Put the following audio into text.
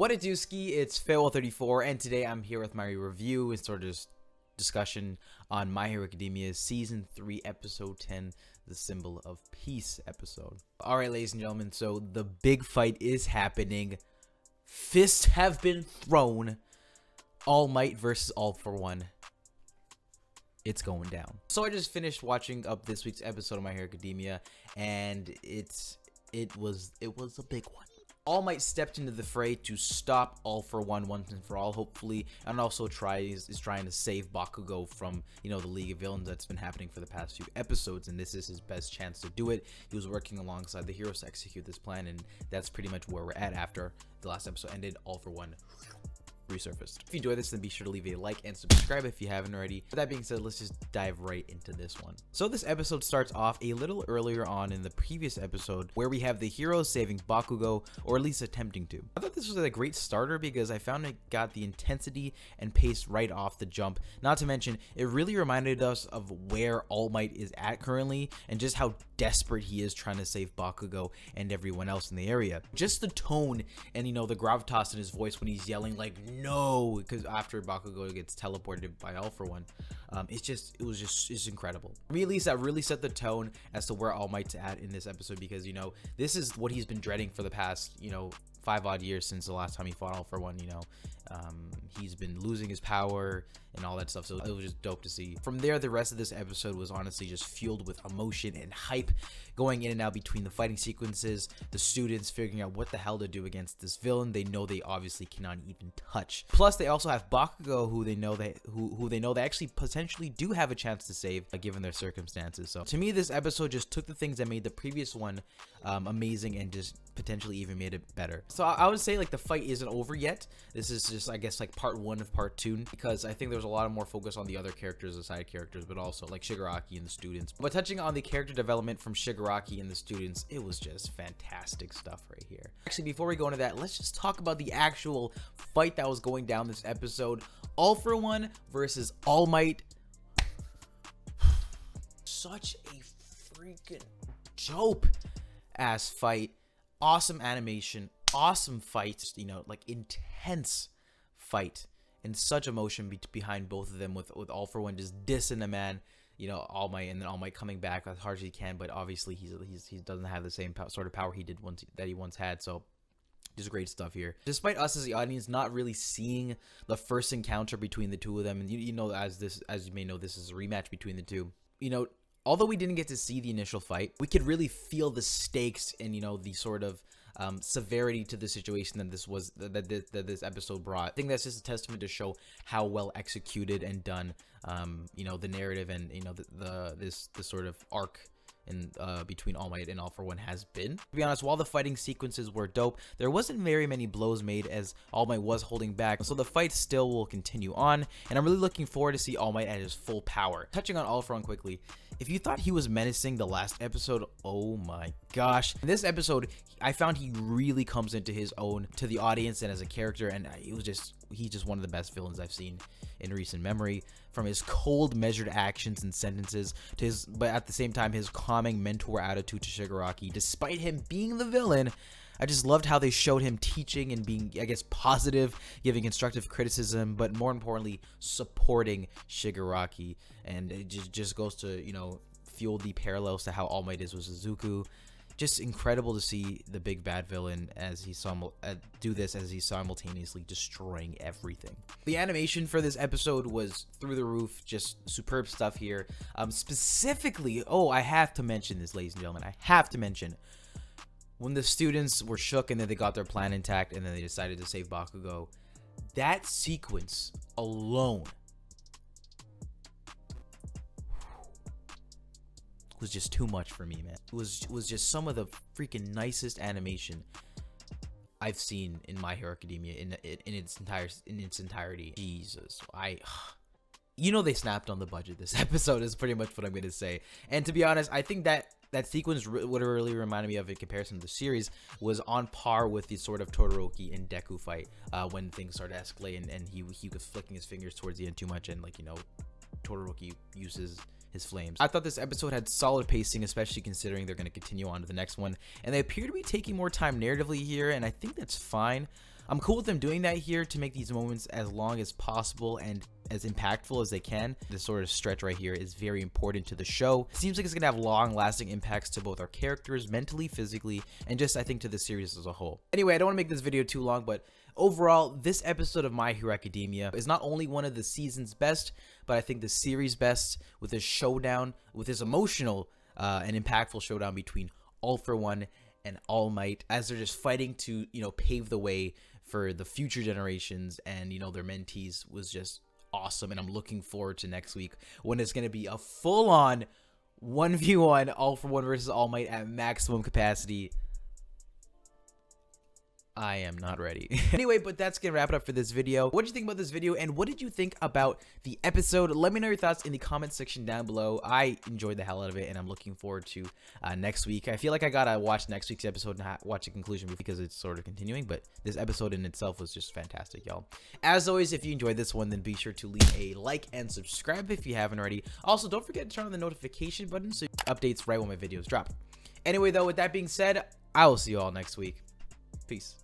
What it do, ski? It's Farewell34, and today I'm here with my review and sort of discussion on My Hero Academia's Season 3, Episode 10, the Symbol of Peace episode. Alright, ladies and gentlemen, so the big fight is happening. Fists have been thrown. All Might versus All for One. It's going down. So I just finished watching up this week's episode of My Hero Academia, and it was a big one. All Might stepped into the fray to stop All for One once and for all, hopefully, and also is trying to save Bakugo from, the League of Villains that's been happening for the past few episodes, and this is his best chance to do it. He was working alongside the heroes to execute this plan, and that's pretty much where we're at after the last episode ended. All for One resurfaced. If you enjoyed this, then be sure to leave a like and subscribe if you haven't already. With that being said, let's just dive right into this one. So this episode starts off a little earlier on in the previous episode, where we have the heroes saving Bakugo, or at least attempting to. I thought this was a great starter because I found it got the intensity and pace right off the jump. Not to mention, it really reminded us of where All Might is at currently and just how desperate he is trying to save Bakugo and everyone else in the area. Just the tone and the gravitas in his voice when he's yelling like no, because after Bakugo gets teleported by All for One, it's incredible. For me at least, that really set the tone as to where All Might's at in this episode, because this is what he's been dreading for the past 5 odd years since the last time he fought All for One. He's been losing his power and all that stuff, so it was just dope to see. From there, the rest of this episode was honestly just fueled with emotion and hype, going in and out between the fighting sequences, the students figuring out what the hell to do against this villain they know they obviously cannot even touch. Plus, they also have Bakugo, who they know they actually potentially do have a chance to save, given their circumstances. So to me, this episode just took the things that made the previous one amazing and just potentially even made it better. So I would say the fight isn't over yet. This is just, I guess, part 1 of part 2, because I think there's a lot of more focus on the other characters, the side characters, but also Shigaraki and the students. But touching on the character development from Shigaraki and the students, it was just fantastic stuff right here. Actually, before we go into that, let's just talk about the actual fight that was going down this episode. All for One versus All Might. Such a freaking dope ass fight. Awesome animation, awesome fights, intense fight, and such emotion behind both of them, with All for One just dissing a man, All Might, and then All Might coming back as hard as he can, but obviously he doesn't have the same sort of power he once had. So just great stuff here. Despite us as the audience not really seeing the first encounter between the two of them, and as you may know, this is a rematch between the two. Although we didn't get to see the initial fight, we could really feel the stakes and the sort of severity to the situation that this episode brought. I think that's just a testament to show how well executed and done the narrative and this sort of arc in between All Might and All for One has been. To be honest, while the fighting sequences were dope, there wasn't very many blows made, as All Might was holding back, so the fight still will continue on, and I'm really looking forward to see All Might at his full power. Touching on All for One quickly, if you thought he was menacing the last episode, oh my gosh. In this episode, I found he really comes into his own to the audience and as a character, and he's just one of the best villains I've seen in recent memory. From his cold, measured actions and sentences to but at the same time, his calming mentor attitude to Shigaraki, despite him being the villain. I just loved how they showed him teaching and being, I guess, positive, giving constructive criticism, but more importantly, supporting Shigaraki. And it just goes to, fuel the parallels to how All Might is with Suzuku. Just incredible to see the big bad villain as he do this, as he's simultaneously destroying everything. The animation for this episode was through the roof, just superb stuff here. Specifically, I have to mention this, ladies and gentlemen. I have to mention when the students were shook and then they got their plan intact and then they decided to save Bakugo. That sequence alone was just too much for me, man. It was just some of the freaking nicest animation I've seen in My Hero Academia in its entirety. Jesus, they snapped on the budget this episode is pretty much what I'm gonna say. And to be honest, I think that sequence would really reminded me of, in comparison to the series, was on par with the sort of Todoroki and Deku fight when things started to escalate and he was flicking his fingers towards the end too much, and Todoroki uses his flames. I thought this episode had solid pacing, especially considering they're going to continue on to the next one, and they appear to be taking more time narratively here, and I think that's fine. I'm cool with them doing that here to make these moments as long as possible and as impactful as they can. This sort of stretch right here is very important to the show. It seems like it's gonna have long-lasting impacts to both our characters, mentally, physically, and just I think to the series as a whole. Anyway, I don't want to make this video too long, but overall, this episode of My Hero Academia is not only one of the season's best, but I think the series best, with this showdown, with this emotional and impactful showdown between All For One and All Might, as they're just fighting to, pave the way for the future generations, and their mentees was just awesome. And I'm looking forward to next week when it's going to be a full-on 1v1 All For One versus All Might at maximum capacity. I am not ready. Anyway, but that's gonna wrap it up for this video. What did you think about this video, and what did you think about the episode? Let me know your thoughts in the comment section down below. I enjoyed the hell out of it, and I'm looking forward to next week. I feel like I gotta watch next week's episode and watch the conclusion because it's sort of continuing, but this episode in itself was just fantastic, y'all. As always, if you enjoyed this one, then be sure to leave a like and subscribe if you haven't already. Also, don't forget to turn on the notification button so updates right when my videos drop. Anyway, though, with that being said, I will see you all next week. Peace.